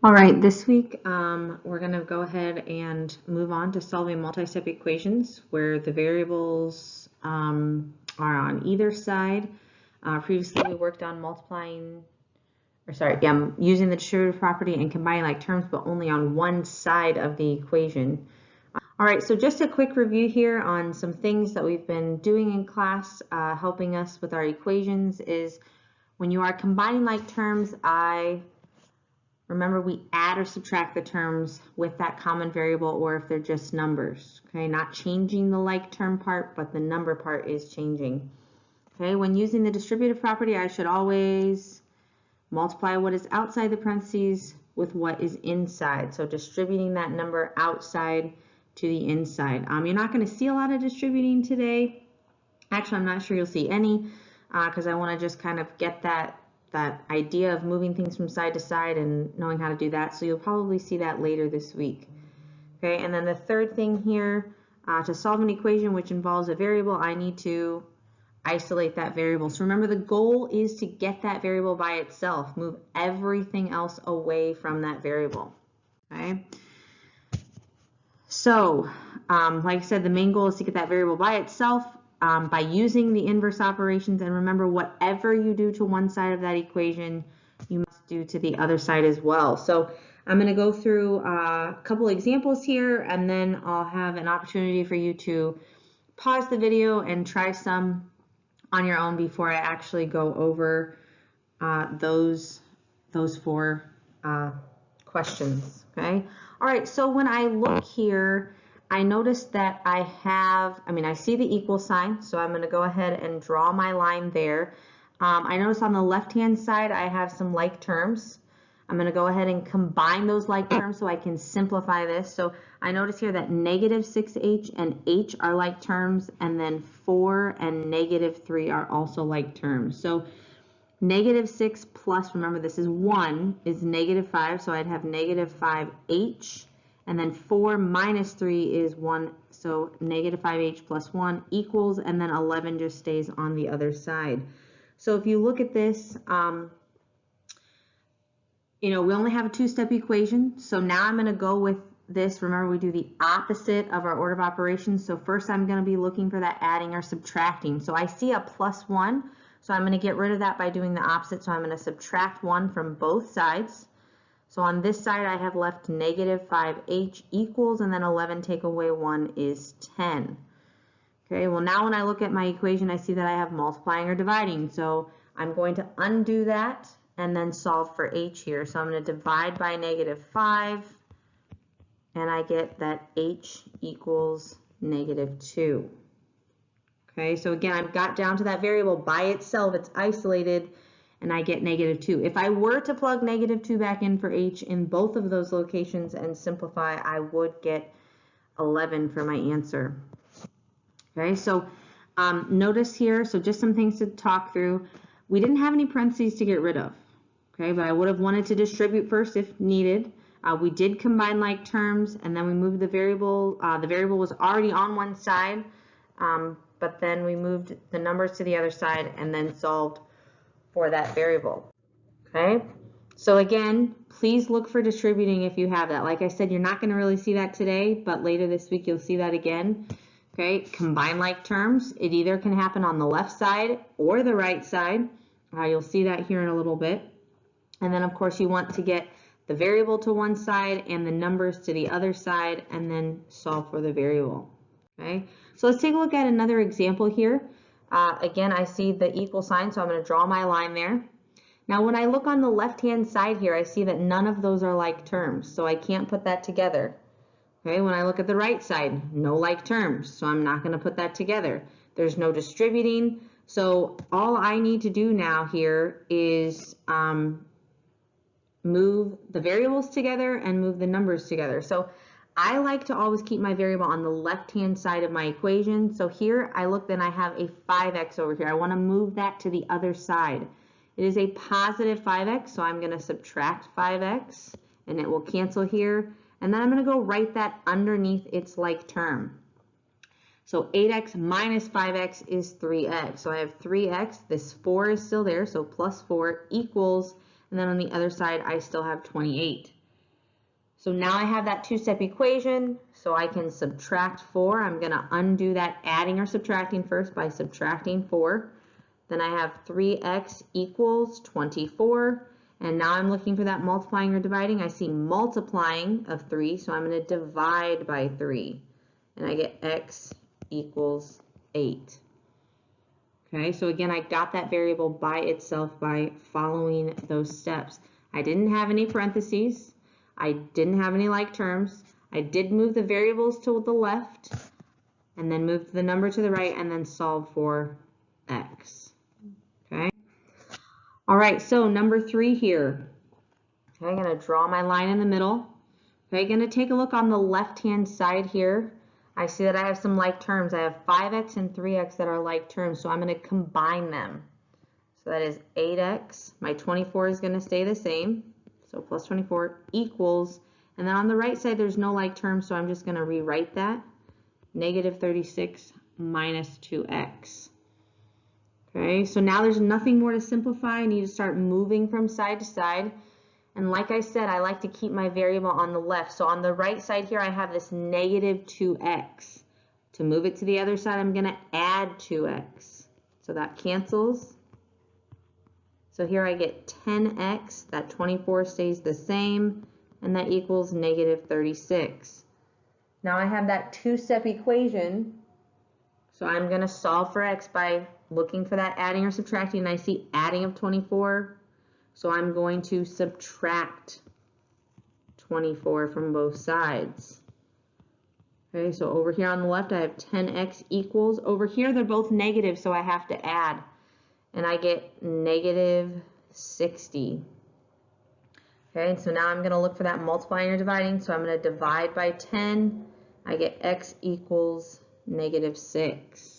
All right, this week we're going to go ahead and move on to solving multi-step equations where the variables are on either side. Previously we worked on using the distributive property and combining like terms, but only on one side of the equation. All right, so just a quick review here on some things that we've been doing in class helping us with our equations is when you are combining like terms, remember, we add or subtract the terms with that common variable or if they're just numbers, okay? Not changing the like term part, but the number part is changing. Okay, when using the distributive property, I should always multiply what is outside the parentheses with what is inside. So distributing that number outside to the inside. You're not going to see a lot of distributing today. Actually, I'm not sure you'll see any because I want to just kind of get that idea of moving things from side to side and knowing how to do that. So you'll probably see that later this week. Okay, and then the third thing here, to solve an equation which involves a variable, I need to isolate that variable. So remember, the goal is to get that variable by itself, move everything else away from that variable. Okay, so like I said, the main goal is to get that variable by itself. By using the inverse operations, and remember, whatever you do to one side of that equation, you must do to the other side as well. So I'm going to go through a couple examples here, and then I'll have an opportunity for you to pause the video and try some on your own before I actually go over those four questions. Okay. All right. So when I look here, I noticed that I see the equal sign, so I'm going to go ahead and draw my line there. I notice on the left-hand side I have some like terms. I'm going to go ahead and combine those like terms so I can simplify this. So I notice here that negative 6h and h are like terms, and then 4 and negative 3 are also like terms. So negative 6 plus, remember this is 1, is negative 5, so I'd have negative 5h. And then 4 minus 3 is 1, so negative 5h plus 1 equals, and then 11 just stays on the other side. So if you look at this, we only have a two-step equation. So now I'm going to go with this. Remember, we do the opposite of our order of operations. So first I'm going to be looking for that adding or subtracting. So I see a plus 1, so I'm going to get rid of that by doing the opposite. So I'm going to subtract 1 from both sides. So on this side, I have left negative 5h equals, and then 11 take away 1 is 10. Okay, well now when I look at my equation, I see that I have multiplying or dividing. So I'm going to undo that and then solve for h here. So I'm going to divide by negative 5, and I get that h equals negative 2. Okay, so again, I've got down to that variable by itself. It's isolated, and I get negative 2. If I were to plug negative 2 back in for h in both of those locations and simplify, I would get 11 for my answer. Okay, so notice here, so just some things to talk through. We didn't have any parentheses to get rid of, okay, but I would have wanted to distribute first if needed. We did combine like terms, and then we moved the variable. The variable was already on one side, but then we moved the numbers to the other side and then solved for that variable. Okay, so again, please look for distributing if you have that. Like I said, you're not going to really see that today, but later this week you'll see that again. Okay, combine like terms. It either can happen on the left side or the right side. You'll see that here in a little bit. And then of course you want to get the variable to one side and the numbers to the other side, and then solve for the variable. Okay, so let's take a look at another example here. Again, I see the equal sign, so I'm going to draw my line there. Now, when I look on the left-hand side here, I see that none of those are like terms, so I can't put that together. Okay, when I look at the right side, no like terms, so I'm not going to put that together. There's no distributing, so all I need to do now here is move the variables together and move the numbers together. So I like to always keep my variable on the left-hand side of my equation. So here I look, then I have a 5x over here. I want to move that to the other side. It is a positive 5x, so I'm going to subtract 5x, and it will cancel here. And then I'm going to go write that underneath its like term. So 8x minus 5x is 3x. So I have 3x. This 4 is still there, so plus 4 equals, and then on the other side I still have 28. So now I have that two-step equation, so I can subtract 4. I'm going to undo that adding or subtracting first by subtracting 4. Then I have 3x equals 24. And now I'm looking for that multiplying or dividing. I see multiplying of 3, so I'm going to divide by 3. And I get x equals 8. Okay, so again, I got that variable by itself by following those steps. I didn't have any parentheses. I didn't have any like terms. I did move the variables to the left and then move the number to the right and then solve for x. Okay. All right, so number 3 here. Okay, I'm going to draw my line in the middle. Okay, I'm going to take a look on the left-hand side here. I see that I have some like terms. I have 5x and 3x that are like terms, so I'm going to combine them. So that is 8x. My 24 is going to stay the same. So plus 24 equals, and then on the right side there's no like terms, so I'm just going to rewrite that. Negative 36 minus 2x. Okay, so now there's nothing more to simplify. I need to start moving from side to side. And like I said, I like to keep my variable on the left. So on the right side here, I have this negative 2x. To move it to the other side, I'm going to add 2x. So that cancels. So here I get 10x. That 24 stays the same. And that equals negative 36. Now I have that two-step equation. So I'm going to solve for x by looking for that adding or subtracting. And I see adding of 24. So I'm going to subtract 24 from both sides. Okay, so over here on the left I have 10x equals. Over here they're both negative, so I have to add. And I get negative 60. Okay, so now I'm going to look for that multiplying or dividing. So I'm going to divide by 10. I get x equals negative 6.